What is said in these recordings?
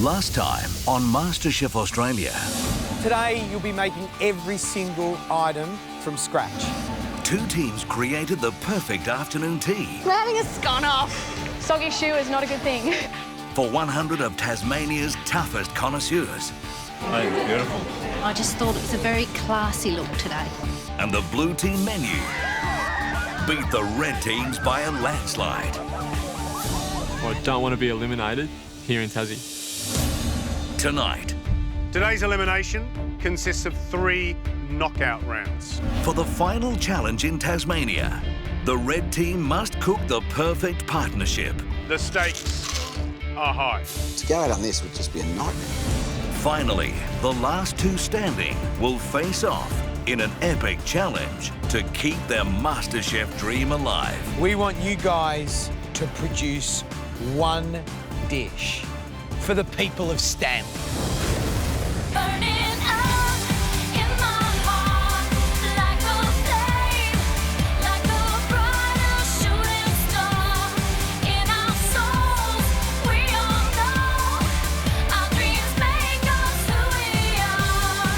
Last time on MasterChef Australia. Today, you'll be making every single item from scratch. Two teams created the perfect afternoon tea. We're having a scone off. Soggy shoe is not a good thing. For 100 of Tasmania's toughest connoisseurs. Oh, it's beautiful. I just thought it was a very classy look today. And the blue team menu beat the red teams by a landslide. I don't want to be eliminated here in Tassie. Tonight. Today's elimination consists of 3 knockout rounds. For the final challenge in Tasmania, the red team must cook the perfect partnership. The stakes are high. To go out on this would just be a nightmare. Finally, the last 2 standing will face off in an epic challenge to keep their MasterChef dream alive. We want you guys to produce one dish for the people of Stanley. Burning up in my heart like a flame, like a brighter shooting star in our souls. We all know our dreams make us who we are.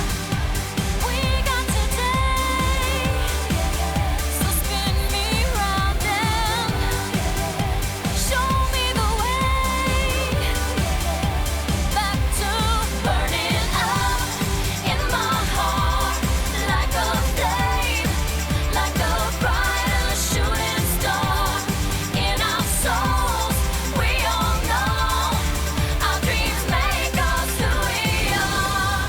We got today, so spin me round and show me the way back to burning up in my heart like a flame, like a brighter shooting star in our souls. We all know our dreams make us who we are.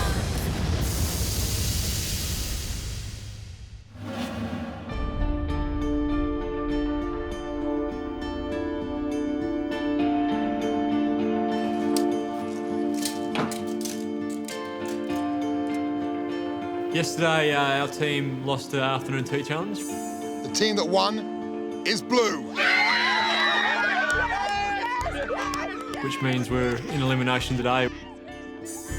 Yesterday, our team lost the afternoon tea challenge. The team that won is blue. Which means we're in elimination today.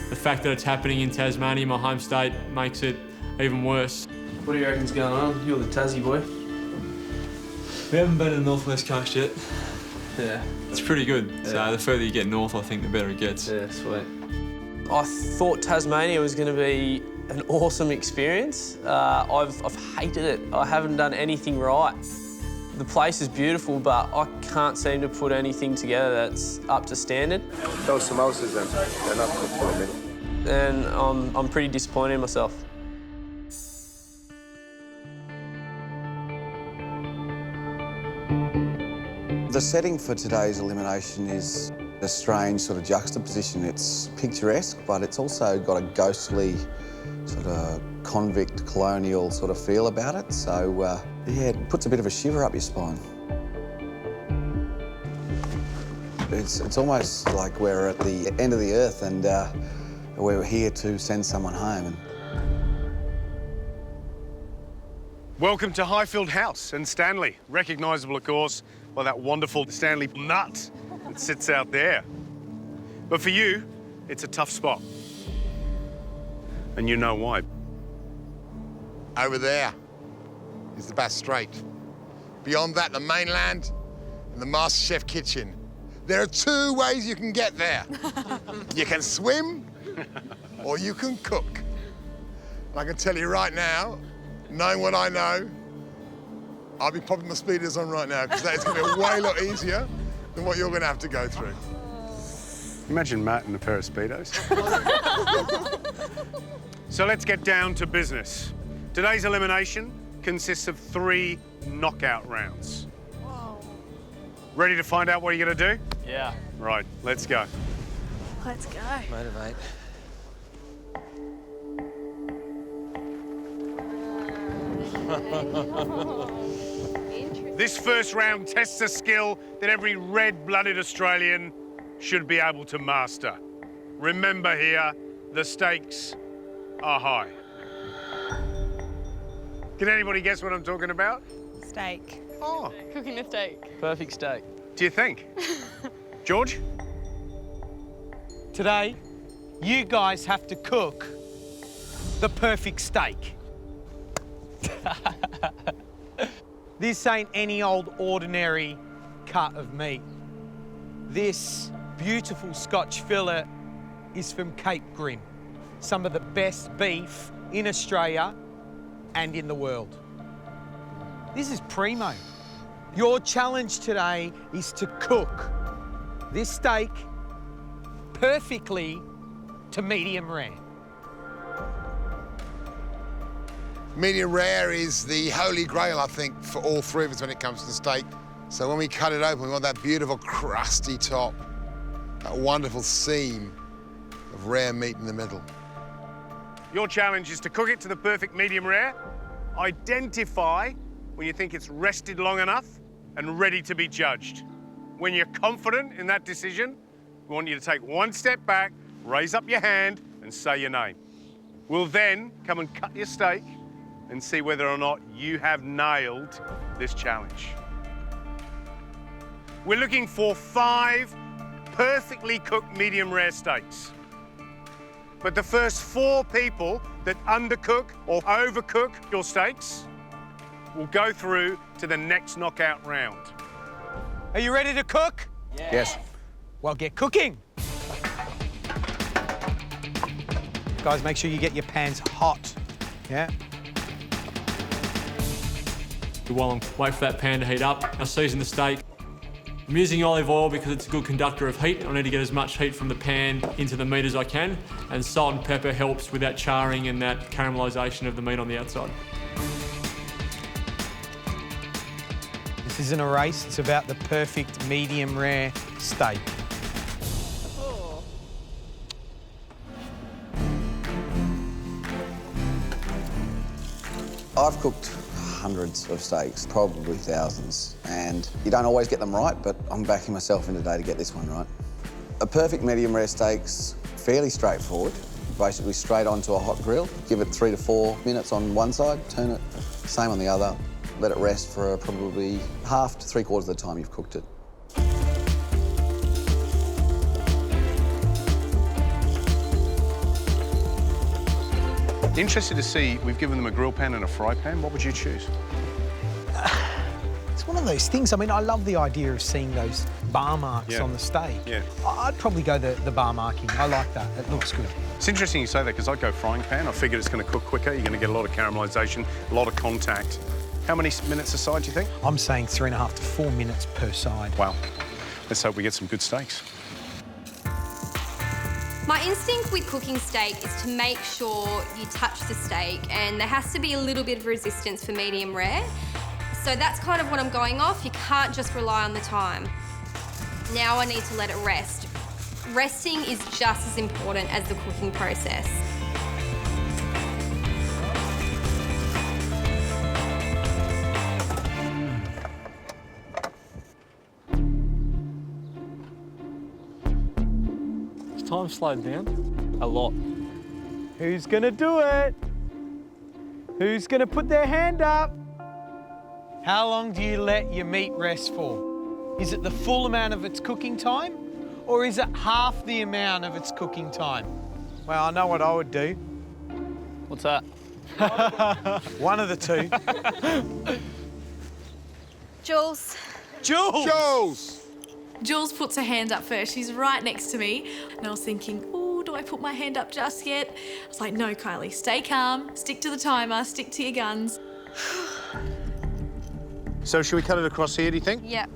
The fact that it's happening in Tasmania, my home state, makes it even worse. What do you reckon's going on? You're the Tassie boy. We haven't been to the North West Coast yet. Yeah. It's pretty good. Yeah. So the further you get north, I think the better it gets. Yeah, sweet. I thought Tasmania was going to be an awesome experience. I've hated it. I haven't done anything right. The place is beautiful, but I can't seem to put anything together that's up to standard. Those samosas then, they're not cooked for a minute. And I'm pretty disappointed in myself. The setting for today's elimination is a strange sort of juxtaposition. It's picturesque, but it's also got a ghostly sort of convict colonial sort of feel about it. So, yeah, it puts a bit of a shiver up your spine. It's almost like we're at the end of the earth and we're here to send someone home. And Welcome to Highfield House and Stanley, recognisable, of course, by that wonderful Stanley nut that sits out there. But for you, it's a tough spot. And you know why. Over there is the Bass Strait. Beyond that, the mainland and the MasterChef kitchen. There are 2 ways you can get there. You can swim or you can cook. And I can tell you right now, knowing what I know, I'll be popping my speeders on right now because that is going to be a way lot easier than what you're going to have to go through. Imagine Matt in a pair of Speedos. So let's get down to business. Today's elimination consists of 3 knockout rounds. Whoa. Ready to find out what you're going to do? Yeah. Right, let's go. Let's go. Motivate. This first round tests a skill that every red-blooded Australian should be able to master. Remember here, the stakes are high. Can anybody guess what I'm talking about? Steak. Oh, Cooking a steak. Perfect steak. do you think? George? Today, you guys have to cook the perfect steak. This ain't any old ordinary cut of meat. This beautiful Scotch fillet is from Cape Grim, some of the best beef in Australia and in the world. This is primo. Your challenge today is to cook this steak perfectly to medium rare. Medium rare is the holy grail, I think, for all three of us when it comes to steak. So when we cut it open, we want that beautiful crusty top, that wonderful seam of rare meat in the middle. Your challenge is to cook it to the perfect medium rare, identify when you think it's rested long enough and ready to be judged. When you're confident in that decision, we want you to take one step back, raise up your hand and say your name. We'll then come and cut your steak and see whether or not you have nailed this challenge. We're looking for 5 perfectly cooked medium rare steaks. But the first 4 people that undercook or overcook your steaks will go through to the next knockout round. Are you ready to cook? Yes. Well, get cooking. Guys, make sure you get your pans hot. Yeah? While I wait for that pan to heat up, I season the steak. I'm using olive oil because it's a good conductor of heat. I need to get as much heat from the pan into the meat as I can, and salt and pepper helps with that charring and that caramelisation of the meat on the outside. This isn't a race, it's about the perfect medium rare steak. I've cooked hundreds of steaks, probably thousands, and you don't always get them right, but I'm backing myself in today to get this one right. A perfect medium rare steak's fairly straightforward. Basically straight onto a hot grill, give it 3 to 4 minutes on one side, turn it, same on the other, let it rest for probably half to 3/4 of the time you've cooked it. Interested to see, we've given them a grill pan and a fry pan. What would you choose? It's one of those things. I mean, I love the idea of seeing those bar marks on the steak. Yeah. I'd probably go the bar marking. I like that. It looks good. It's interesting you say that because I'd go frying pan. I figured it's going to cook quicker. You're going to get a lot of caramelisation, a lot of contact. How many minutes aside do you think? I'm saying 3.5 to 4 minutes per side. Wow. Let's hope we get some good steaks. My instinct with cooking steak is to make sure you touch the steak, and there has to be a little bit of resistance for medium rare. So that's kind of what I'm going off. You can't just rely on the time. Now I need to let it rest. Resting is just as important as the cooking process. Time slowed down a lot. Who's gonna do it? Who's gonna put their hand up? How long do you let your meat rest for? Is it the full amount of its cooking time, or is it half the amount of its cooking time? Well, I know what I would do. What's that? One of the two. Jules. Jules! Jules! Jules puts her hand up first. She's right next to me. And I was thinking, oh, do I put my hand up just yet? I was like, no, Kylie, stay calm, stick to the timer, stick to your guns. So should we cut it across here, do you think? Yep.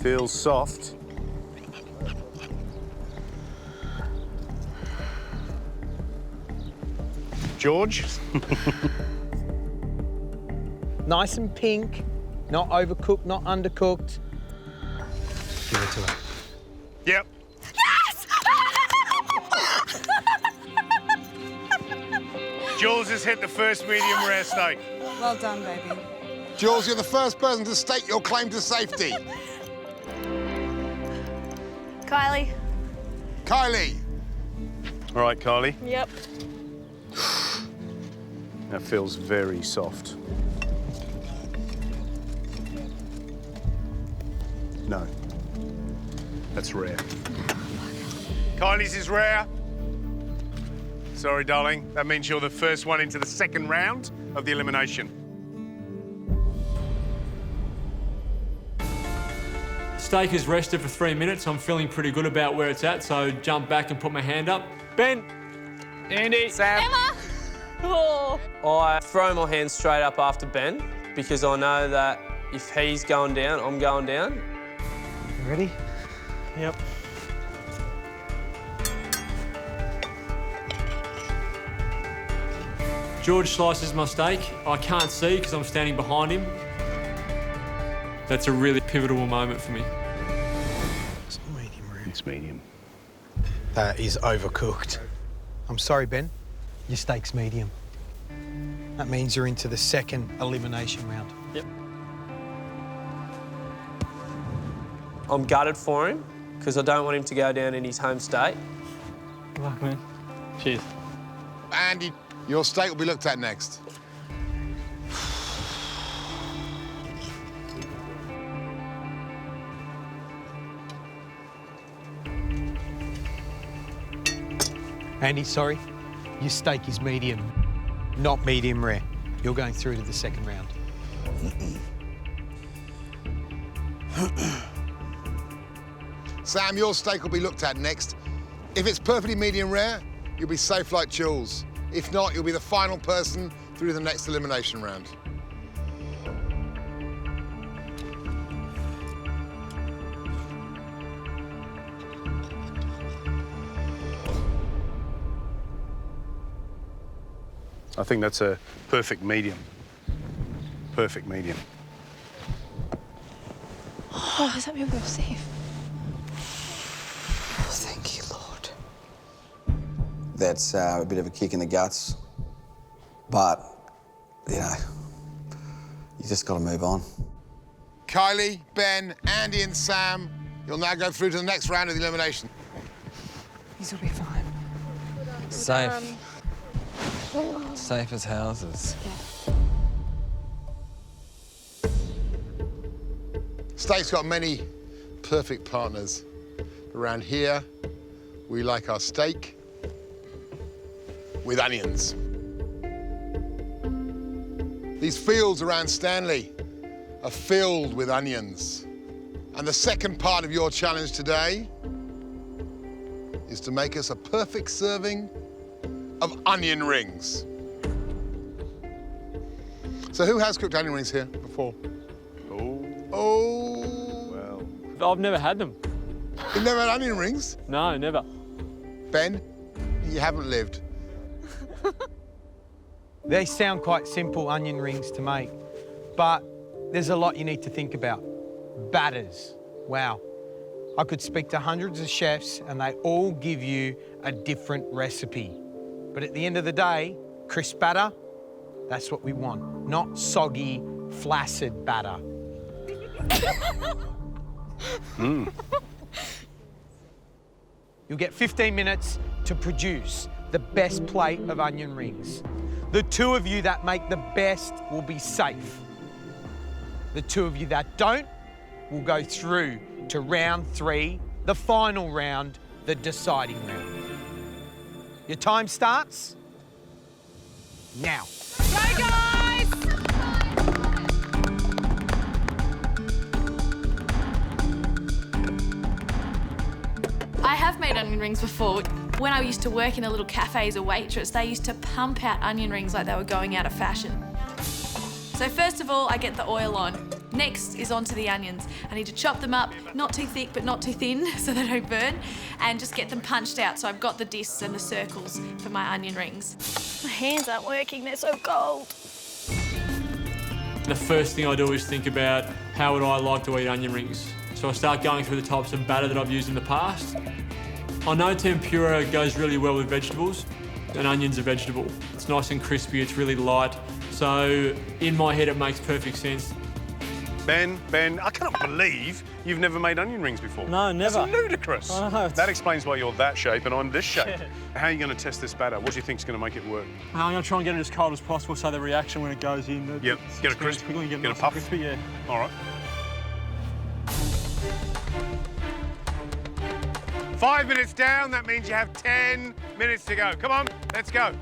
Feels soft. George? Nice and pink, not overcooked, not undercooked. Give it to her. Yep. Yes! Jules has hit the first medium rare steak. Well done, baby. Jules, you're the first person to state your claim to safety. Kylie. Kylie. All right, Kylie. Yep. That feels very soft. No. That's rare. Kylie's is rare. Sorry, darling. That means you're the first one into the second round of the elimination. Steak is rested for 3 minutes. I'm feeling pretty good about where it's at, so jump back and put my hand up. Ben. Andy. Sam. Emma. Oh. I throw my hand straight up after Ben because I know that if he's going down, I'm going down. You ready? Yep. George slices my steak. I can't see because I'm standing behind him. That's a really pivotal moment for me. It's medium rare. It's medium. That is overcooked. I'm sorry, Ben. Your steak's medium. That means you're into the second elimination round. Yep. I'm gutted for him because I don't want him to go down in his home state. Good luck, man. Cheers. Andy, your steak will be looked at next. Andy, sorry. Your steak is medium, not medium rare. You're going through to the second round. Sam, your steak will be looked at next. If it's perfectly medium rare, you'll be safe like Jules. If not, you'll be the final person through the next elimination round. I think that's a perfect medium. Perfect medium. Oh, does that mean we're safe? Oh, thank you, Lord. That's a bit of a kick in the guts, but, you know, you just got to move on. Kylie, Ben, Andy and Sam, you'll now go through to the next round of the elimination. These will be fine. Safe. Safe as houses. Steak's got many perfect partners. Around here, we like our steak with onions. These fields around Stanley are filled with onions. And the second part of your challenge today is to make us a perfect serving of onion rings. So who has cooked onion rings here before? Oh. Well, I've never had them. You've never had onion rings? No, never. Ben, you haven't lived. They sound quite simple, onion rings to make, but there's a lot you need to think about. Batters, wow. I could speak to hundreds of chefs and they all give you a different recipe. But at the end of the day, crisp batter, that's what we want, not soggy, flaccid batter. You'll get 15 minutes to produce the best plate of onion rings. The two of you that make the best will be safe. The two of you that don't will go through to round 3, the final round, the deciding round. Your time starts now. Go, guys! I have made onion rings before. When I used to work in a little cafe as a waitress, they used to pump out onion rings like they were going out of fashion. So first of all, I get the oil on. Next is onto the onions. I need to chop them up, not too thick but not too thin so they don't burn, and just get them punched out so I've got the discs and the circles for my onion rings. My hands aren't working, they're so cold. The first thing I do is think about how would I like to eat onion rings. So I start going through the types of batter that I've used in the past. I know tempura goes really well with vegetables, and onion's a vegetable. It's nice and crispy, it's really light. So in my head, it makes perfect sense. Ben, I cannot believe you've never made onion rings before. No, never. That's ludicrous. I know, That explains why you're that shape and I'm this shape. How are you going to test this batter? What do you think is going to make it work? I'm going to try and get it as cold as possible so the reaction when it goes in... Yep, get a crisp, quickly, get a nice puff. Crispy, yeah. All right. 5 minutes down, that means you have 10 minutes to go. Come on, let's go.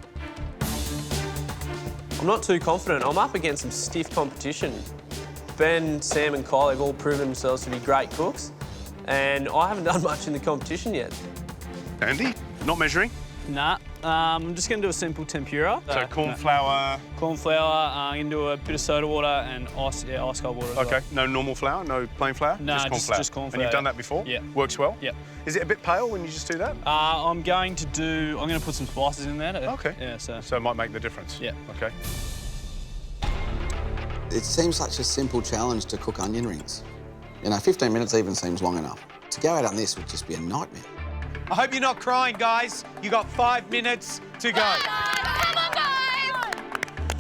I'm not too confident. I'm up against some stiff competition. Ben, Sam and Kyle have all proven themselves to be great cooks, and I haven't done much in the competition yet. Andy, not measuring? Nah, I'm just going to do a simple tempura. So corn flour? Corn flour, I'm going to do a bit of soda water and ice cold water as Okay, well. no normal flour, no plain flour? No, just corn flour. corn flour. And you've done that before? Yeah. Works well? Yeah. Is it a bit pale when you just do that? I'm going to put some spices in there. Okay. Yeah, so it might make the difference? Yeah. Okay. It seems such a simple challenge to cook onion rings. You know, 15 minutes even seems long enough. To go out on this would just be a nightmare. I hope you're not crying, guys. You got 5 minutes to go. Come on, guys!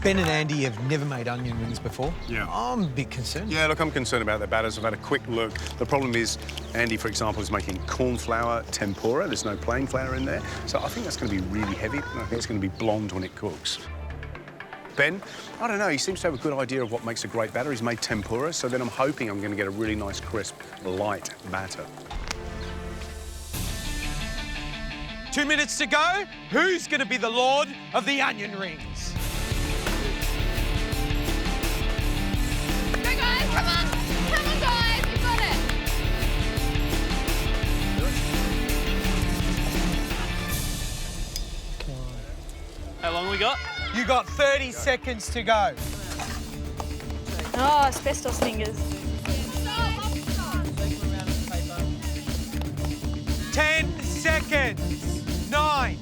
Ben and Andy have never made onion rings before. Yeah. I'm a bit concerned. Yeah, look, I'm concerned about their batters. I've had a quick look. The problem is, Andy, for example, is making corn flour tempura. There's no plain flour in there. So I think that's going to be really heavy. And I think it's going to be blonde when it cooks. Ben, I don't know, he seems to have a good idea of what makes a great batter. He's made tempura, so then I'm hoping I'm going to get a really nice, crisp, light batter. 2 minutes to go. Who's going to be the lord of the onion rings? Go, guys! Come on! Come on, guys! You got it! How long we got? You got 30 seconds to go. Oh, asbestos fingers. 10 seconds. 9,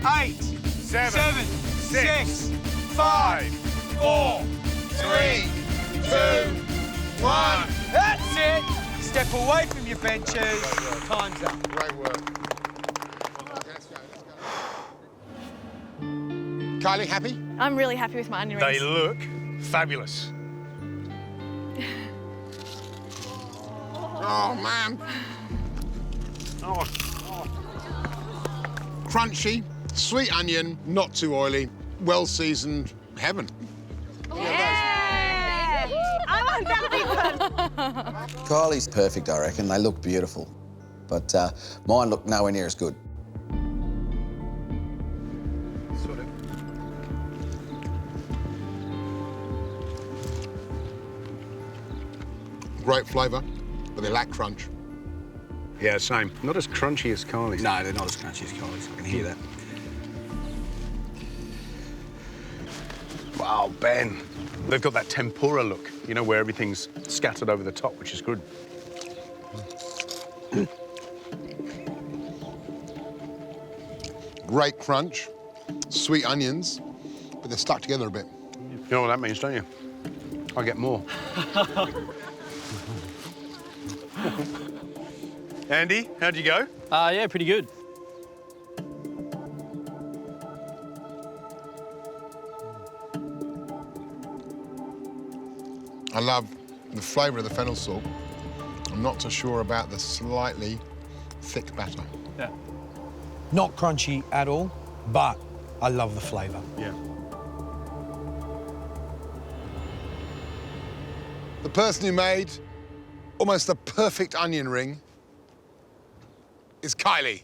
8, 7, 6, 5, 4, 3, 2, 1. That's it. Step away from your benches. Time's up. Great work. Kylie, happy? I'm really happy with my onion rings. They look fabulous. Oh, man. Oh. Crunchy, sweet onion, not too oily, well-seasoned, heaven. Yeah! I want that one! Kylie's perfect, I reckon. They look beautiful. But mine look nowhere near as good. Great flavour, but they lack crunch. Yeah, same. Not as crunchy as Kylie's. No, they're not as crunchy as Kylie's. I can hear that. Wow, Ben. They've got that tempura look, you know, where everything's scattered over the top, which is good. Great crunch, sweet onions, but they're stuck together a bit. You know what that means, don't you? I get more. Andy, how'd you go? Yeah, pretty good. I love the flavour of the fennel salt. I'm not so sure about the slightly thick batter. Yeah. Not crunchy at all, but I love the flavour. Yeah. The person who made almost the perfect onion ring is Kylie.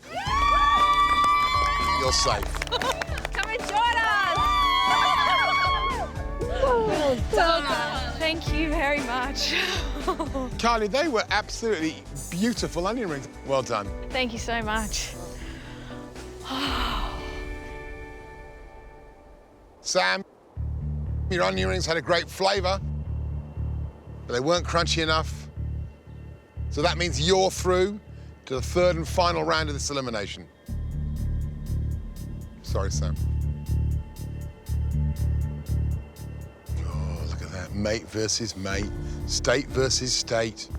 You're safe. Come and join us! Well done. Thank you very much. Kylie, they were absolutely beautiful onion rings. Well done. Thank you so much. Sam, your onion rings had a great flavour, but they weren't crunchy enough. So that means you're through to the third and final round of this elimination. Sorry, Sam. Oh, look at that. Mate versus mate. State versus state.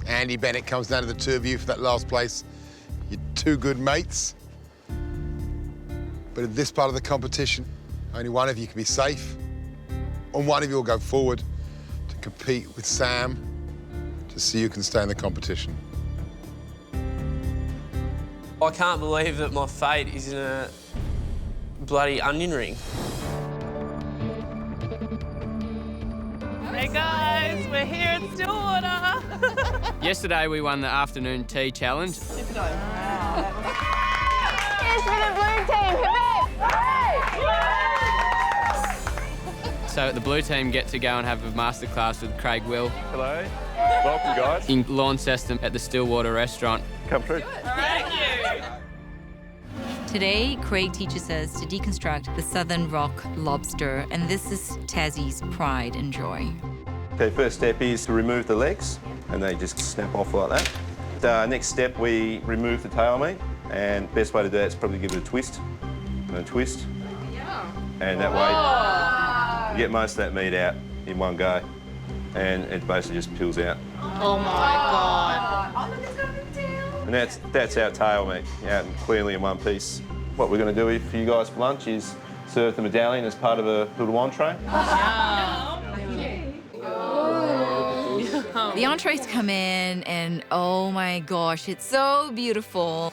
Andy Bennett comes down to the two of you for that last place. You're two good mates. But in this part of the competition, only one of you can be safe, and one of you will go forward to compete with Sam to see who can stay in the competition. I can't believe that my fate is in a bloody onion ring. Hey guys, we're here at Stillwater. Yesterday we won the afternoon tea challenge. Here's for the blue team, hooray! So the blue team get to go and have a masterclass with Craig Will. Hello. Welcome, guys. In Launceston at the Stillwater restaurant. Come through. Thank you. Today, Craig teaches us to deconstruct the Southern Rock lobster, and this is Tassie's pride and joy. Okay, first step is to remove the legs, and they just snap off like that. Next step, we remove the tail meat, and best way to do that is probably give it a twist, and a twist, and that way you get most of that meat out in one go, and it basically just peels out. Oh my God. And that's our tail meat, out cleanly in one piece. What we're going to do for you guys for lunch is serve the medallion as part of a little entree. The entrees come in and oh my gosh, it's so beautiful.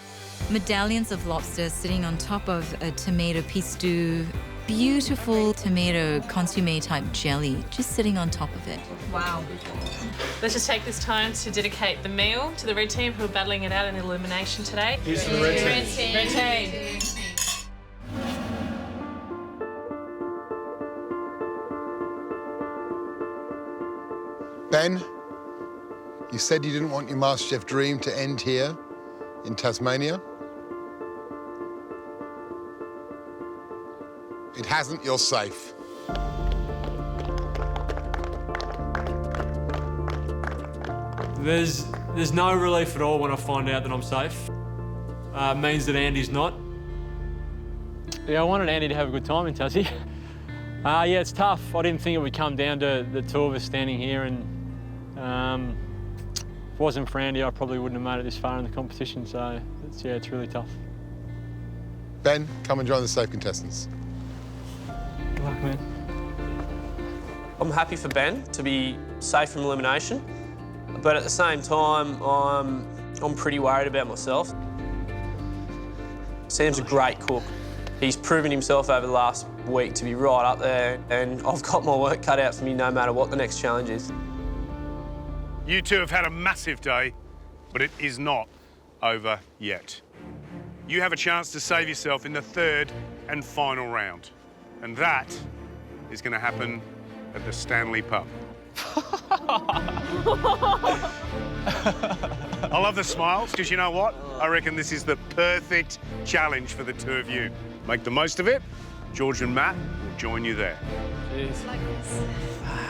Medallions of lobster sitting on top of a tomato pistou. Beautiful tomato consommé type jelly just sitting on top of it. Wow. Let's just take this time to dedicate the meal to the red team who are battling it out in elimination today. Here's the red team. Red team. Ben, you said you didn't want your MasterChef dream to end here in Tasmania. It hasn't, you're safe. There's no relief at all when I find out that I'm safe. It means that Andy's not. Yeah, I wanted Andy to have a good time in Tassie. Yeah, it's tough. I didn't think it would come down to the two of us standing here, and if it wasn't for Andy, I probably wouldn't have made it this far in the competition, so it's really tough. Ben, come and join the safe contestants. Good luck, man. I'm happy for Ben to be safe from elimination, but at the same time, I'm pretty worried about myself. Sam's a great cook. He's proven himself over the last week to be right up there, and I've got my work cut out for me no matter what the next challenge is. You two have had a massive day, but it is not over yet. You have a chance to save yourself in the third and final round. And that is going to happen at the Stanley pub. I love the smiles, because you know what? I reckon this is the perfect challenge for the two of you. Make the most of it. George and Matt will join you there. Jeez. Like this. Yeah.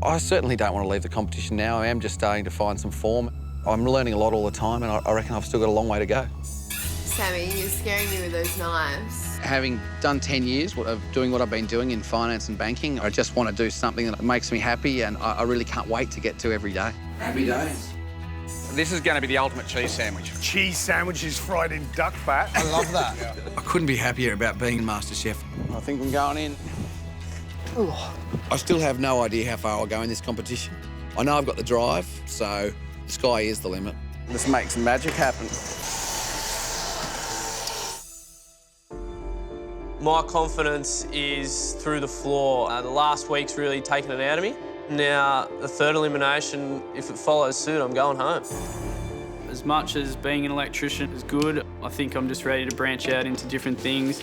I certainly don't want to leave the competition now. I am just starting to find some form. I'm learning a lot all the time, and I reckon I've still got a long way to go. Sammy, you're scaring me with those knives. Having done 10 years of doing what I've been doing in finance and banking, I just want to do something that makes me happy, and I really can't wait to get to every day. Happy days. This is going to be the ultimate cheese sandwich. Cheese sandwiches fried in duck fat. I love that. I couldn't be happier about being MasterChef. I think I'm going in. Ooh. I still have no idea how far I'll go in this competition. I know I've got the drive, so the sky is the limit. Let's make some magic happen. My confidence is through the floor. The last week's really taken it out of me. Now, the third elimination, if it follows suit, I'm going home. As much as being an electrician is good, I think I'm just ready to branch out into different things.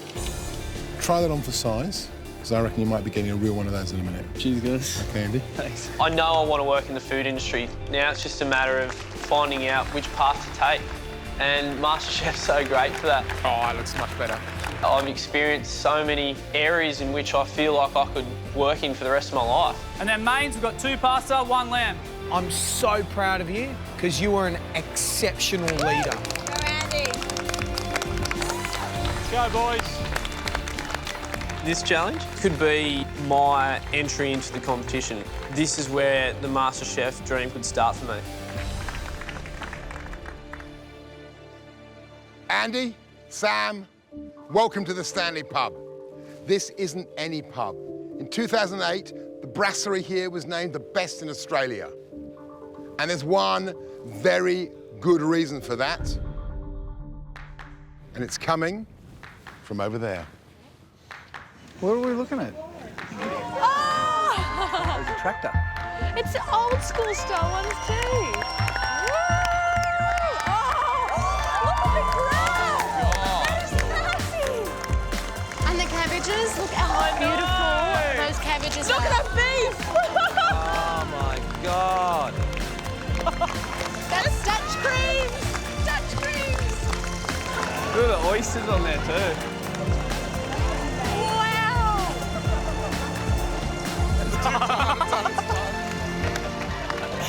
Try that on for size, because I reckon you might be getting a real one of those in a minute. Cheers, guys. Okay, Andy. Thanks. I know I want to work in the food industry. Now it's just a matter of finding out which path to take. And MasterChef's so great for that. Oh, it looks much better. I've experienced so many areas in which I feel like I could work in for the rest of my life. And then mains, we've got 2 pasta, 1 lamb. I'm so proud of you because you are an exceptional leader. Go, Andy. Let's go, boys. This challenge could be my entry into the competition. This is where the MasterChef dream could start for me. Andy, Sam, welcome to the Stanley pub. This isn't any pub. In 2008, the brasserie here was named the best in Australia. And there's one very good reason for that. And it's coming from over there. What are we looking at? tractor. It's old school style ones too. And the cabbages, look how beautiful those cabbages Look are. at that beef! Oh my God. That's Dutch creams! Dutch creams! Look at the oysters on there too. Wow!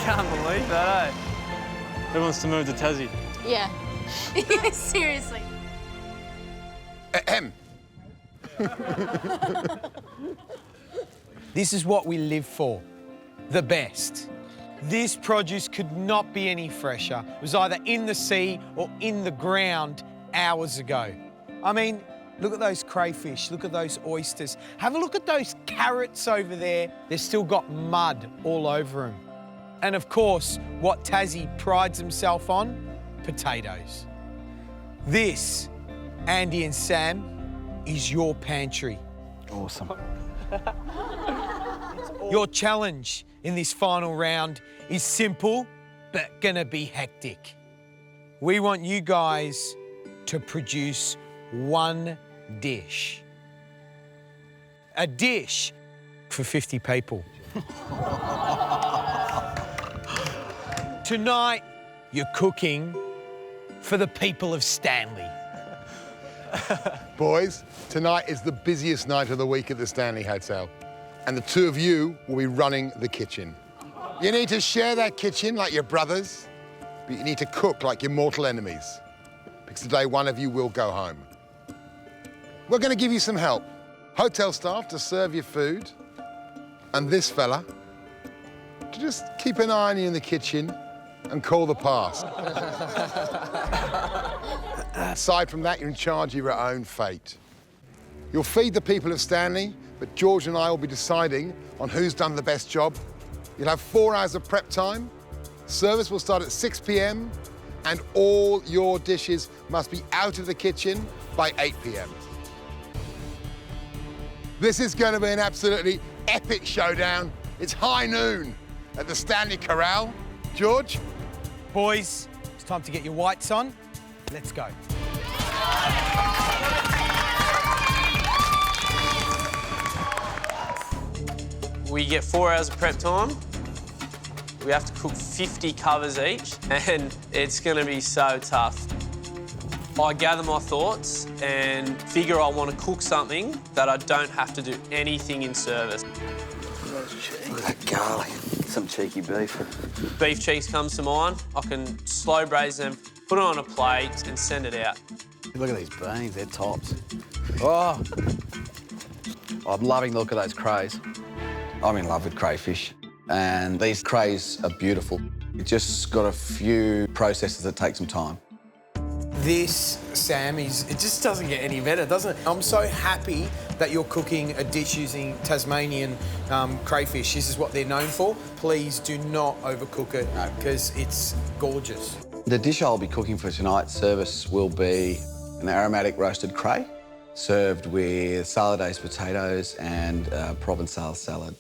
Can't believe that, eh? Who wants to move to Tassie? Yeah. Seriously. Ahem. This is what we live for, the best. This produce could not be any fresher. It was either in the sea or in the ground hours ago. I mean, look at those crayfish, look at those oysters. Have a look at those carrots over there. They've still got mud all over them. And of course, what Tassie prides himself on, potatoes. This, Andy and Sam, is your pantry. Awesome. Your challenge in this final round is simple, but gonna be hectic. We want you guys to produce one dish. A dish for 50 people. Tonight, you're cooking for the people of Stanley. Boys, tonight is the busiest night of the week at the Stanley Hotel, and the two of you will be running the kitchen. You need to share that kitchen like your brothers, but you need to cook like your mortal enemies, because today one of you will go home. We're going to give you some help. Hotel staff to serve your food, and this fella to just keep an eye on you in the kitchen and call the pass. Aside from that, you're in charge of your own fate. You'll feed the people of Stanley, but George and I will be deciding on who's done the best job. You'll have 4 hours of prep time. Service will start at 6 p.m. and all your dishes must be out of the kitchen by 8 p.m. This is going to be an absolutely epic showdown. It's high noon at the Stanley Corral. George? Boys, it's time to get your whites on. Let's go. We get 4 hours of prep time. We have to cook 50 covers each, and it's going to be so tough. I gather my thoughts and figure I want to cook something that I don't have to do anything in service. Look at that garlic. Some cheeky beef. Beef cheeks comes to mind. I can slow braise them, put it on a plate and send it out. Look at these beans, they're tops. Oh, I'm loving the look of those crays. I'm in love with crayfish, and these crays are beautiful. It just got a few processes that take some time. This, Sam, it just doesn't get any better, doesn't it? I'm so happy that you're cooking a dish using Tasmanian crayfish. This is what they're known for. Please do not overcook it, because it's gorgeous. The dish I'll be cooking for tonight's service will be an aromatic roasted cray, served with saladaise potatoes and Provençal salad.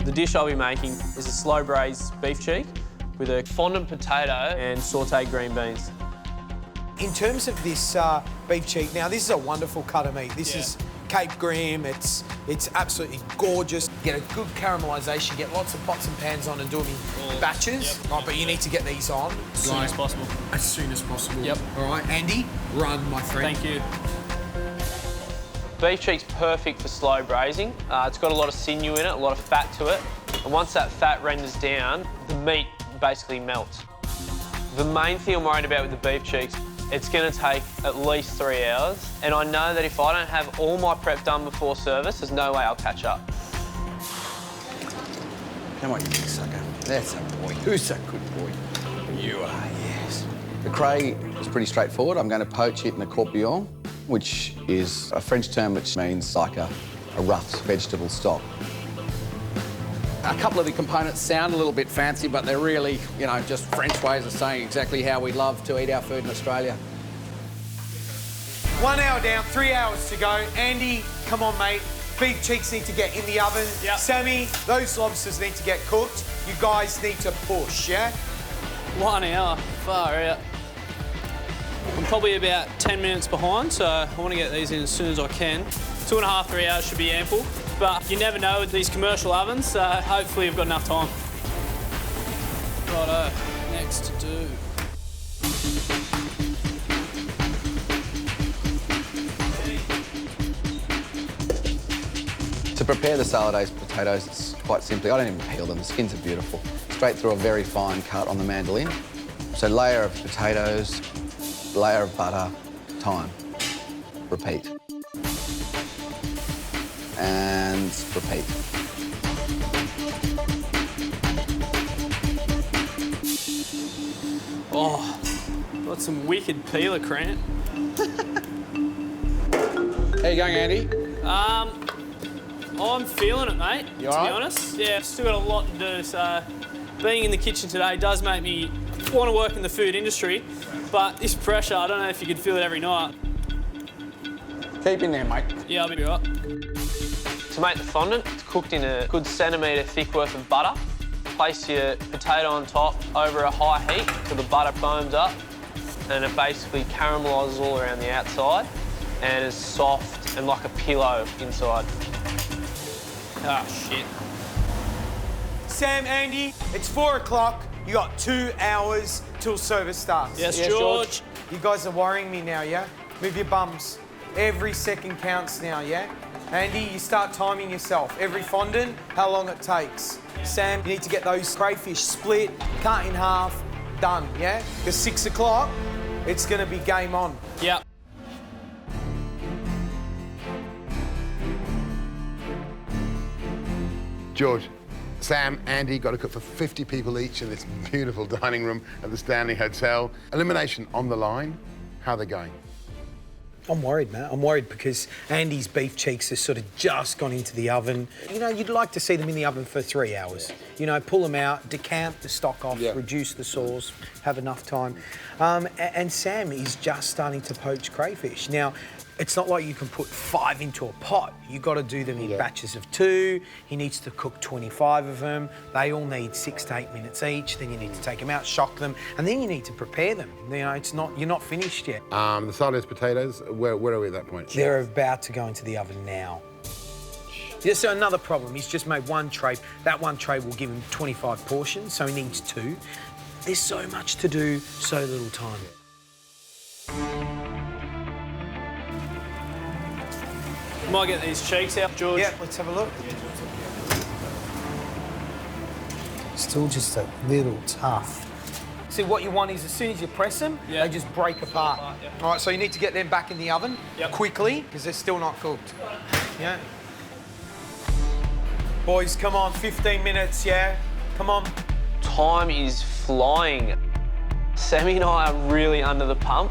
The dish I'll be making is a slow braised beef cheek with a fondant potato and sautéed green beans. In terms of this beef cheek, now this is a wonderful cut of meat. This is Cape Grim. It's absolutely gorgeous. Get a good caramelisation. Get lots of pots and pans on and do them in batches. Yep. Right, but you need to get these on As soon as possible. As soon as possible. Yep. All right, Andy, run, my friend. Thank you. Beef cheek's perfect for slow braising. It's got a lot of sinew in it, a lot of fat to it. And once that fat renders down, the meat basically melts. The main thing I'm worried about with the beef cheeks, it's going to take at least 3 hours. And I know that if I don't have all my prep done before service, there's no way I'll catch up. Come on, you big sucker. That's a boy. Who's a good boy? You are, yes. The cray is pretty straightforward. I'm going to poach it in a courtbouillon, which is a French term which means like a rough vegetable stock. A couple of the components sound a little bit fancy, but they're really, you know, just French ways of saying exactly how we love to eat our food in Australia. 1 hour down, 3 hours to go. Andy, come on, mate. beef cheeks need to get in the oven. Yep. Sammy, those lobsters need to get cooked. You guys need to push, yeah? 1 hour, far out. I'm probably about 10 minutes behind, so I want to get these in as soon as I can. 2.5, 3 hours should be ample, but you never know with these commercial ovens, so hopefully you've got enough time. Righto, next to do. To prepare the Salade's potatoes, it's quite simply, I don't even peel them, the skins are beautiful. Straight through a very fine cut on the mandolin. So layer of potatoes, layer of butter, time, repeat. And repeat. Oh, got some wicked peeler cramp. How you going, Andy? I'm feeling it, mate, to be honest. Yeah, I've still got a lot to do, so being in the kitchen today does make me want to work in the food industry, but this pressure, I don't know if you could feel it every night. Keep in there, mate. Yeah, I'll be right. To make the fondant, it's cooked in a good centimetre thick worth of butter. Place your potato on top over a high heat till the butter foams up, and it basically caramelises all around the outside and is soft and like a pillow inside. Ah, shit. Sam, Andy, it's 4 o'clock. You got 2 hours till service starts. Yes, George. You guys are worrying me now, yeah? Move your bums. Every second counts now, yeah? Andy, you start timing yourself. Every fondant, how long it takes. Sam, you need to get those crayfish split, cut in half, done, yeah? Because 6 o'clock, it's going to be game on. Yep. George, Sam, Andy got to cook for 50 people each in this beautiful dining room at the Stanley Hotel. Elimination on the line. How are they going? I'm worried, Matt. I'm worried because Andy's beef cheeks has sort of just gone into the oven. You know, you'd like to see them in the oven for 3 hours. You know, pull them out, decamp the stock off, reduce the sauce, have enough time. And Sam is just starting to poach crayfish. Now, it's not like you can put 5 into a pot. You've got to do them in batches of 2. He needs to cook 25 of them. They all need 6 to 8 minutes each. Then you need to take them out, shock them, and then you need to prepare them. You know, you're not finished yet. The Salade's potatoes, where are we at that point? They're about to go into the oven now. Yeah, so another problem, he's just made 1 tray. That 1 tray will give him 25 portions, so he needs 2. There's so much to do, so little time. Might get these cheeks out, George. Yeah, let's have a look. Still just a little tough. See, what you want is as soon as you press them, they just break apart. All right, so you need to get them back in the oven quickly because they're still not cooked. Yeah. Boys, come on, 15 minutes, yeah? Come on. Time is flying. Sammy and I are really under the pump.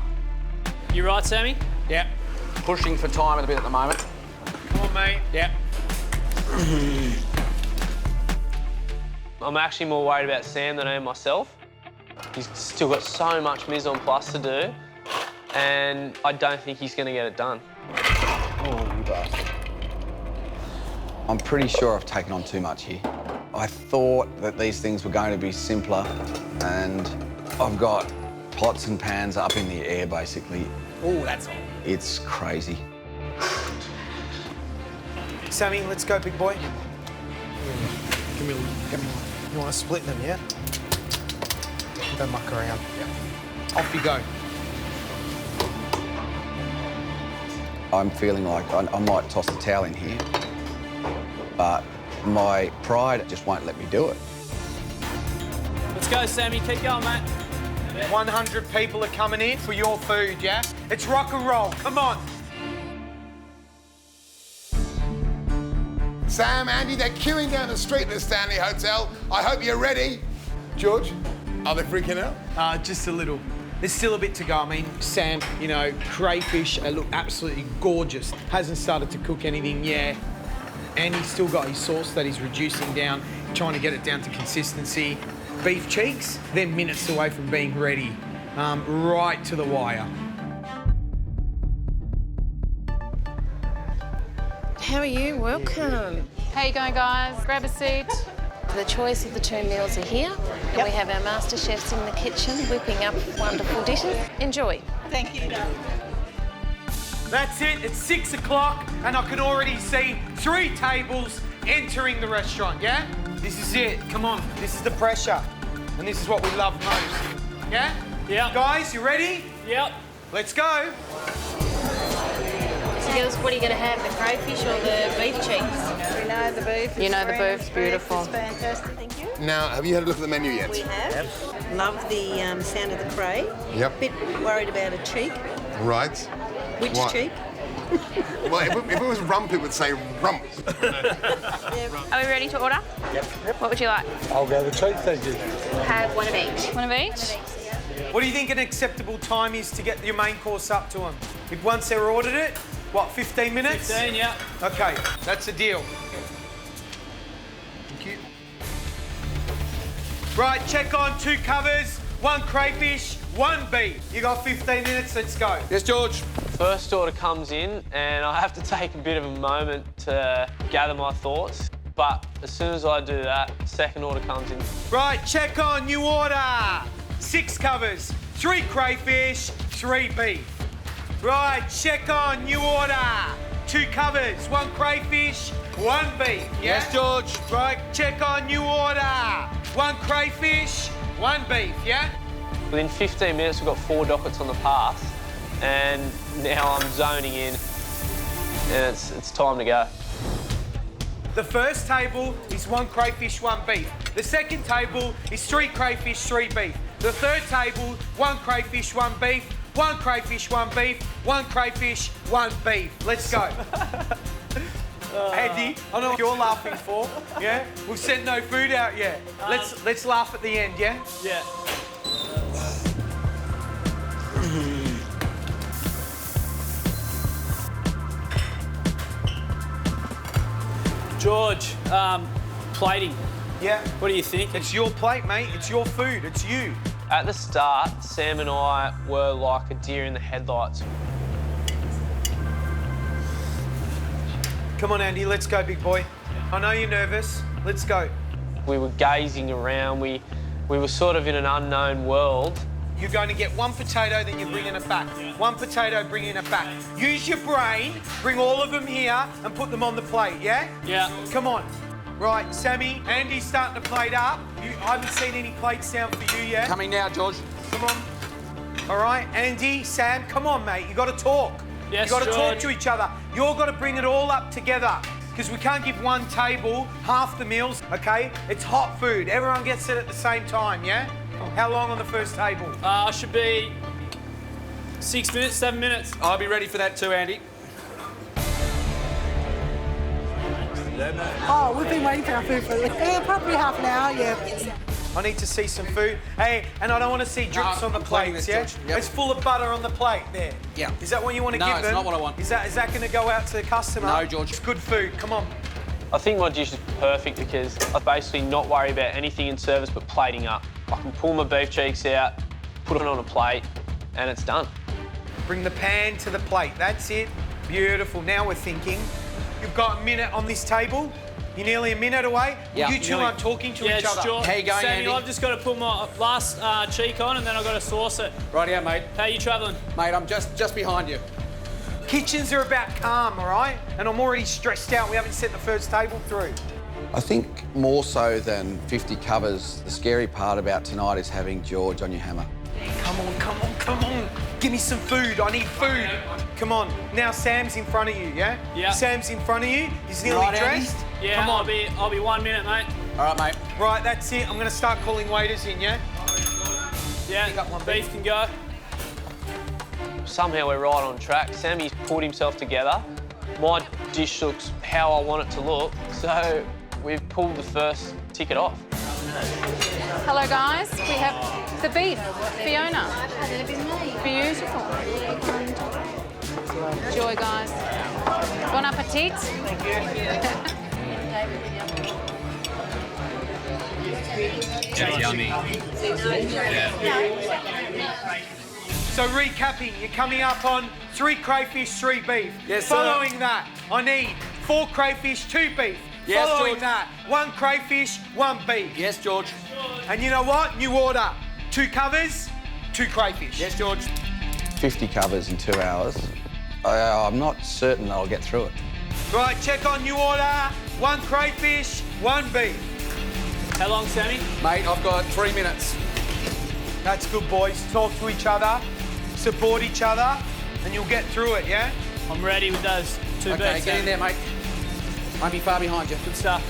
You right, Sammy? Yeah. Pushing for time a bit at the moment. Come on, mate. Yeah. I'm actually more worried about Sam than I am myself. He's still got so much mise en place to do, and I don't think he's going to get it done. Oh, you bastard. I'm pretty sure I've taken on too much here. I thought that these things were going to be simpler, and I've got pots and pans up in the air, basically. Oh, that's all. It's crazy. Sammy, let's go, big boy. Give me. You want to split them, yeah? Don't muck around. Yeah. Off you go. I'm feeling like I might toss the towel in here, but my pride just won't let me do it. Let's go, Sammy. Keep going, mate. 100 people are coming in for your food, yeah? It's rock and roll. Come on. Sam, Andy, they're queuing down the street at the Stanley Hotel. I hope you're ready. George, are they freaking out? Just a little. There's still a bit to go. I mean, Sam, you know, crayfish look absolutely gorgeous. Hasn't started to cook anything yet. And he's still got his sauce that he's reducing down, trying to get it down to consistency. Beef cheeks, they're minutes away from being ready, right to the wire. how are you? Welcome. How you going, guys? Grab a seat. The choice of the 2 meals are here, and we have our master chefs in the kitchen whipping up wonderful dishes. Enjoy. Thank you. That's it. It's 6 o'clock, and I can already see 3 tables entering the restaurant, yeah? This is it. Come on. This is the pressure, and this is what we love most. Yeah? Yeah. Guys, you ready? Yep. Let's go. So what are you going to have, the crayfish or the beef cheeks? We know the beef. You know the beef's beautiful. It's fantastic, thank you. Now, have you had a look at the menu yet? We have. Love the sound of the cray. Yep. Bit worried about a cheek. Right. Which What? cheek? Well, if it was rump, it would say rump. Are we ready to order? Yep. What would you like? I'll go the cheek, thank you. Have one of each. One of each? What do you think an acceptable time is to get your main course up to them? If once they're ordered it, what, 15 minutes? 15, yeah. Okay, that's a deal. Thank you. Right, check on 2 covers, 1 crayfish, 1 beef. You got 15 minutes, let's go. Yes, George. First order comes in, and I have to take a bit of a moment to gather my thoughts. But as soon as I do that, second order comes in. Right, check on new order. 6 covers, 3 crayfish, 3 beef. Right, check on new order. 2 covers, 1 crayfish, 1 beef. Yeah? Yes, George. Right, check on new order. 1 crayfish, 1 beef, yeah? Within 15 minutes, we've got 4 dockets on the path, and now I'm zoning in, and it's time to go. The first table is 1 crayfish, 1 beef. The second table is 3 crayfish, 3 beef. The third table, 1 crayfish, 1 beef, 1 crayfish, 1 beef, 1 crayfish, 1 beef. Let's go. Andy, I know what you're laughing for, yeah? We've sent no food out yet. Let's laugh at the end, yeah? Yeah. George, plating. Yeah. What do you think? It's your plate, mate. It's your food. It's you. At the start, Sam and I were like a deer in the headlights. Come on, Andy, let's go, big boy. I know you're nervous. Let's go. We were gazing around. We were sort of in an unknown world. You're going to get 1 potato, then you're bringing it back. 1 potato, bringing it back. Use your brain, bring all of them here and put them on the plate, yeah? Yeah. Come on. Right, Sammy, Andy's starting to plate up. I haven't seen any plates down for you yet. Coming now, George. Come on. All right, Andy, Sam, come on, mate. You got to talk. Yes, you got to talk George. to each other. You've got to bring it all up together because we can't give one table half the meals, okay? It's hot food. Everyone gets it at the same time, yeah? How long on the first table? Should be 6 minutes, 7 minutes. I'll be ready for that too, Andy. Oh, we've been waiting for our food for probably half an hour, yeah. I need to see some food. Hey, and I don't want to see drips on the plates, yeah? Yep. It's full of butter on the plate there. Yeah. Is that what you want to No, give it's them? not what I want. Is that going to go out to the customer? No, George. It's good food. Come on. I think my dish is perfect because I basically not worry about anything in service but plating up. I can pull my beef cheeks out, put it on a plate, and it's done. Bring the pan to the plate. That's it. Beautiful. Now we're thinking. You've got a minute on this table. You're nearly a minute away. Yeah. You two aren't talking to each other. George. How you going, Samuel, Andy? I've just got to put my last cheek on and then I've got to sauce it. Rightio, mate. How are you travelling? Mate, I'm just behind you. Kitchens are about calm, all right? And I'm already stressed out. We haven't set the first table through. I think more so than 50 covers, the scary part about tonight is having George on your hammer. Come on, come on, come on. Give me some food. I need food. Come on. Now Sam's in front of you, yeah? Yeah. Sam's in front of you. He's nearly Right, Andy? dressed. Yeah, Come on. I'll be 1 minute, mate. All right, mate. Right, that's it. I'm going to start calling waiters in, yeah? Yeah, got one beef can go. Somehow we're right on track. Sammy's pulled himself together. My dish looks how I want it to look, so we've pulled the first ticket off. Hello, guys. We have the beef, Fiona. Beautiful. Enjoy, guys. Bon appetit. Thank you. Yummy. So recapping, you're coming up on 3 crayfish, 3 beef. Yes, sir. Following that, I need 4 crayfish, 2 beef. Yes, Following George. that, 1 crayfish, 1 beef. Yes, George. And you know what? New order. 2 covers, 2 crayfish. Yes, George. 50 covers in 2 hours. I'm not certain that I'll get through it. Right, check on new order. 1 crayfish, 1 beef. How long, Sammy? Mate, I've got 3 minutes. That's good, boys. Talk to each other, support each other, and you'll get through it, yeah? I'm ready with those 2 Okay, beats. get in there, mate. Won't be far behind you. Good stuff.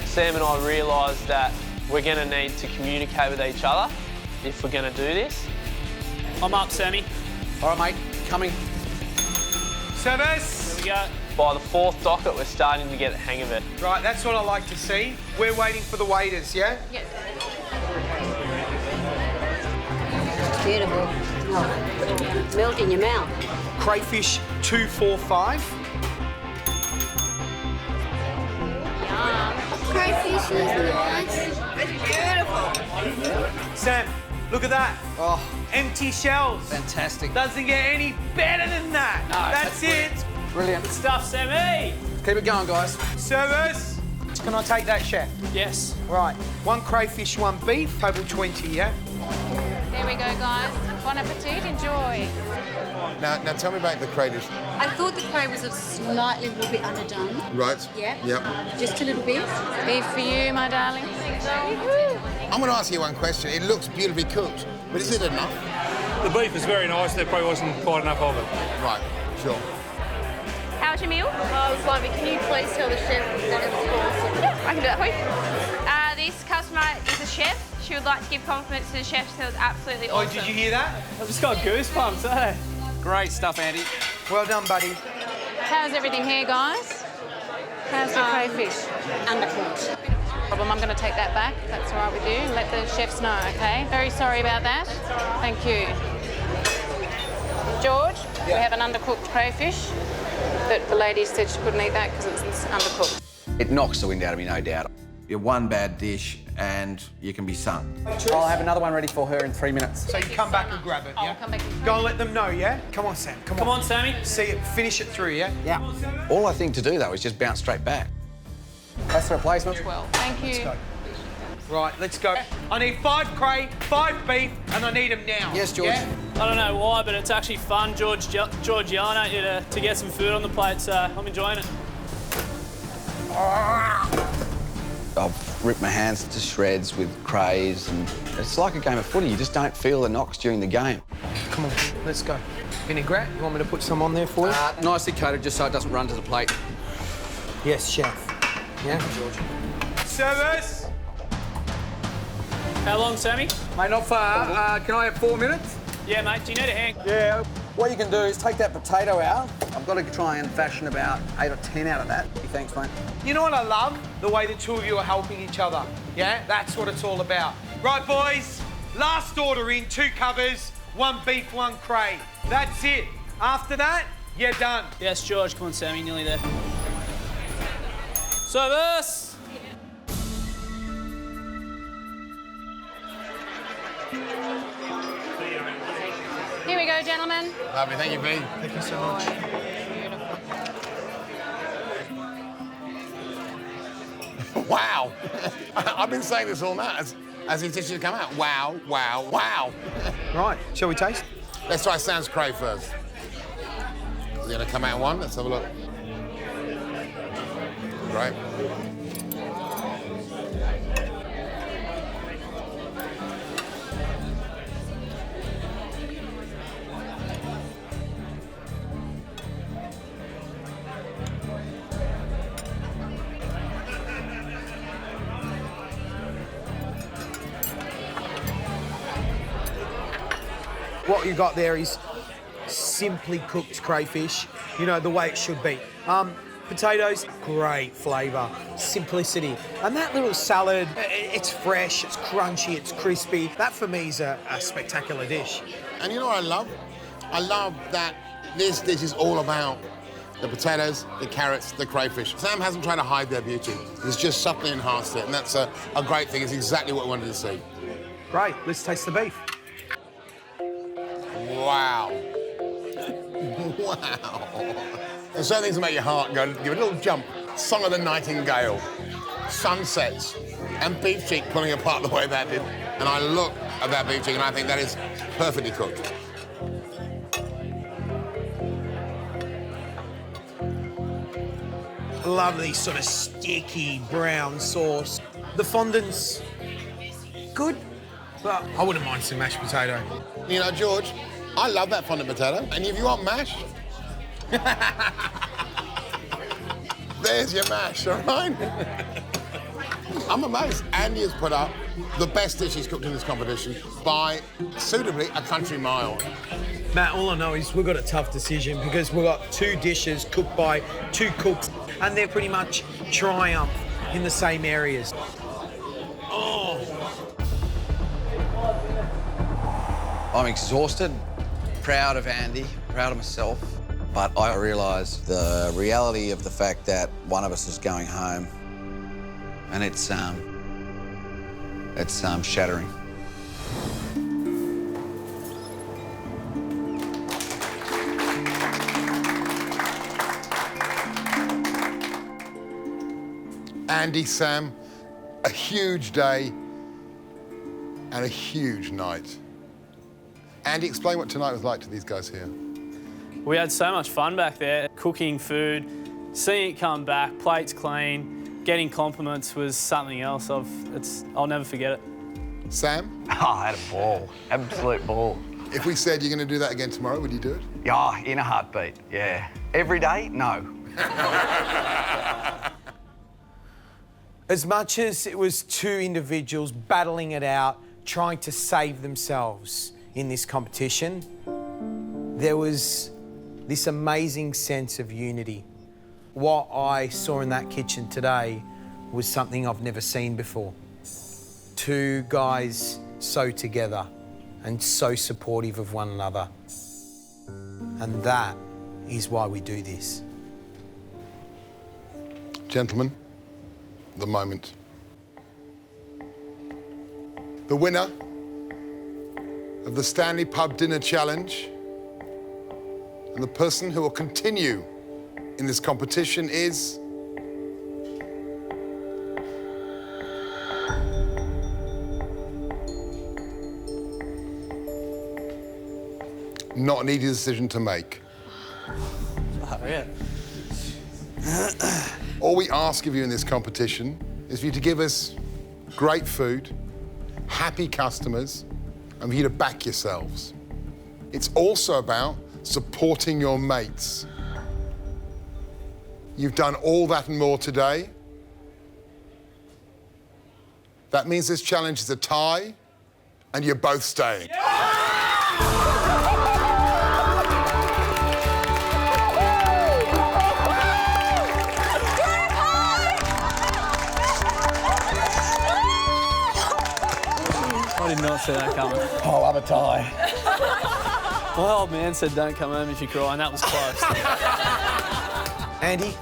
Sam and I realised that we're going to need to communicate with each other if we're going to do this. I'm up, Sammy. All right, mate. Coming. Service. Here we go. By the 4th docket, we're starting to get the hang of it. Right, that's what I like to see. We're waiting for the waiters, yeah? Yes. Beautiful. Oh, melt in your mouth. Crayfish 245. Crayfish is nice. It's beautiful. Sam, look at that. Oh, empty shells. Fantastic. Doesn't get any better than that. No, that's it. Brilliant. Good stuff, Sammy. Keep it going, guys. Service. Can I take that, chef? Yes. Right. 1 crayfish, 1 beef, total 20, yeah? There we go, guys. Bon appetit. Enjoy. Now tell me about the crayfish. I thought the cray was a slightly little bit underdone. Right. Yeah. Yep. Just a little bit. Beef for you, my darling. I'm going to ask you one question. It looks beautifully cooked, but is it enough? The beef is very nice. There probably wasn't quite enough of it. Right. Sure. How was your meal? Oh, it was lovely. Can you please tell the chef that it was awesome? Yeah, I can do that for you. This customer is a chef. She would like to give compliments to the chef, so it was absolutely awesome. Oh, did you hear that? I've just got goosebumps, eh? Great stuff, Andy. Well done, buddy. How's everything here, guys? How's the crayfish? Undercooked. Problem. I'm going to take that back, if that's all right with you, and let the chefs know, OK? Very sorry about that. Thank you. George, we have an undercooked crayfish, but the lady said she couldn't eat that because it's undercooked. It knocks the wind out of me, no doubt. You're one bad dish and you can be sunk. I'll have another one ready for her in 3 minutes. So you come back and grab it, yeah? I'll come back and Go and let them know, yeah? Come on, Sam. Come on, Sammy. See it, finish it through, yeah? Yeah. All I think to do, though, is just bounce straight back. That's the replacement. Well, thank you. Let's go. Right, let's go. I need 5 cray, 5 beef, and I need them now. Yes, George. Yeah? I don't know why, but it's actually fun, George yelling at you to get some food on the plate, so I'm enjoying it. I've ripped my hands to shreds with crays, and it's like a game of footy. You just don't feel the knocks during the game. Come on, let's go. Vinaigrette, you want me to put some on there for you? Nicely coated, just so it doesn't run to the plate. Yes, chef. Yeah? George. Service! How long, Sammy? Mate, not far. Can I have 4 minutes? Yeah, mate. Do you need a hand? Yeah. What you can do is take that potato out. I've got to try and fashion about 8 or 10 out of that. Thanks, mate. You know what I love? The way the two of you are helping each other. Yeah? That's what it's all about. Right, boys. Last order in, 2 covers, 1 beef, 1 cray. That's it. After that, you're done. Yes, George. Come on, Sammy. Nearly there. Service! Here we go, gentlemen. Lovely. Thank you, B. Thank you so much. Wow. I've been saying this all night as these dishes come out. Wow, wow, wow. Right, shall we taste? Let's try Sam's cray first. Is it going to come out in one? Let's have a look. Right. What you got there is simply cooked crayfish, you know, the way it should be. Potatoes, great flavour, simplicity. And that little salad, it's fresh, it's crunchy, it's crispy. That for me is a spectacular dish. And you know what I love? I love that this dish is all about the potatoes, the carrots, the crayfish. Sam hasn't tried to hide their beauty. He's just subtly enhanced it, and that's a great thing. It's exactly what we wanted to see. Great, let's taste the beef. Wow. Wow. There's certain things that make your heart go, give a little jump. Song of the Nightingale, sunsets, and beef cheek pulling apart the way that did. And I look at that beef cheek and I think that is perfectly cooked. Lovely sort of sticky brown sauce. The fondant's good, but I wouldn't mind some mashed potato. You know, George, I love that fondant potato. And if you want mash, there's your mash, all right? I'm amazed. Andy has put up the best dish he's cooked in this competition by, suitably, a country mile. Matt, all I know is we've got a tough decision because we've got 2 dishes cooked by 2 cooks and they're pretty much triumph in the same areas. Oh. I'm exhausted, proud of Andy, proud of myself, but I realise the reality of the fact that one of us is going home, and it's shattering. Andy, Sam, a huge day and a huge night. Andy, explain what tonight was like to these guys here. We had so much fun back there, cooking food, seeing it come back, plates clean, getting compliments was something else. I'll never forget it. Sam? Oh, I had a ball, absolute ball. If we said you're going to do that again tomorrow, would you do it? Yeah, in a heartbeat, yeah. Every day? No. As much as it was 2 individuals battling it out, trying to save themselves in this competition, there was this amazing sense of unity. What I saw in that kitchen today was something I've never seen before. 2 guys so together and so supportive of one another. And that is why we do this. Gentlemen, the moment. The winner of the Stanley Pub Dinner Challenge and the person who will continue in this competition is not an easy decision to make. Oh, yeah. All we ask of you in this competition is for you to give us great food, happy customers, and for you to back yourselves. It's also about supporting your mates. You've done all that and more today. That means this challenge is a tie, and you're both staying. I did not see that coming. Oh, I'm a tie. My old man said don't come home if you cry, and that was close. Andy,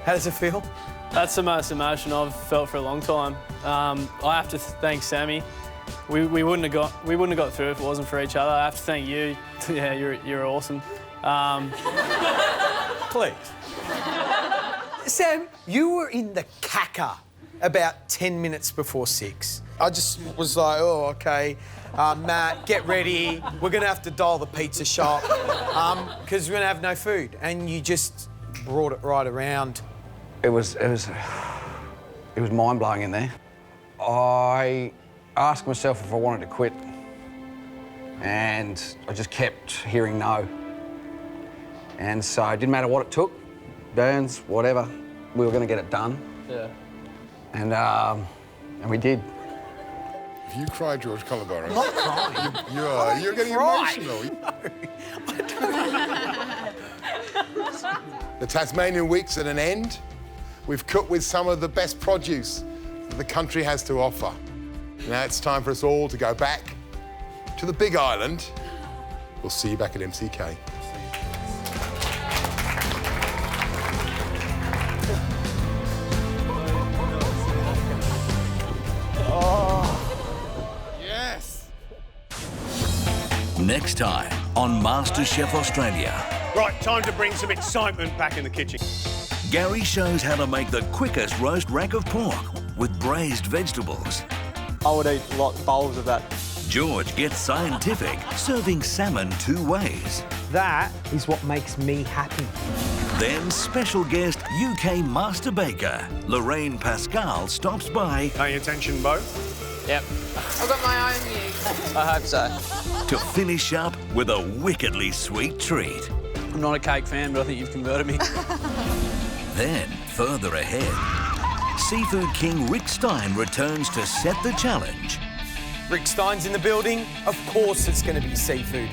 how does it feel? That's the most emotion I've felt for a long time. I have to thank Sammy. We wouldn't have got through if it wasn't for each other. I have to thank you. Yeah, you're awesome. Please. Sam, you were in the cacker about 10 minutes before 6. I just was like, oh, OK. Matt, get ready. We're going to have to dial the pizza shop because we're going to have no food. And you just brought it right around. It was mind-blowing in there. I asked myself if I wanted to quit, and I just kept hearing no. And so it didn't matter what it took, burns, whatever, we were going to get it done. Yeah. And we did. If you cry, George Collabaro, I'm not crying. you're getting cry? emotional. The Tasmanian week's at an end. We've cooked with some of the best produce that the country has to offer. Now it's time for us all to go back to the Big Island. We'll see you back at MCK. Next time on MasterChef Australia. Right, time to bring some excitement back in the kitchen. Gary shows how to make the quickest roast rack of pork with braised vegetables. I would eat bowls of that. George gets scientific, serving salmon 2 ways. That is what makes me happy. Then special guest UK master baker, Lorraine Pascal, stops by. Paying attention, Bo? Yep. I've got my own view. I hope so. To finish up with a wickedly sweet treat. I'm not a cake fan, but I think you've converted me. Then, further ahead, Seafood King Rick Stein returns to set the challenge. Rick Stein's in the building. Of course it's going to be seafood.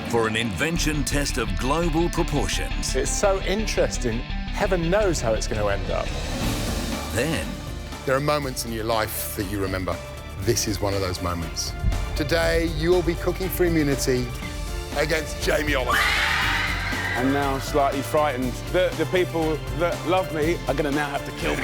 For an invention test of global proportions. It's so interesting. Heaven knows how it's going to end up. Then... There are moments in your life that you remember. This is one of those moments. Today, you will be cooking for immunity against Jamie Oliver. I'm now slightly frightened that the people that love me are going to now have to kill me.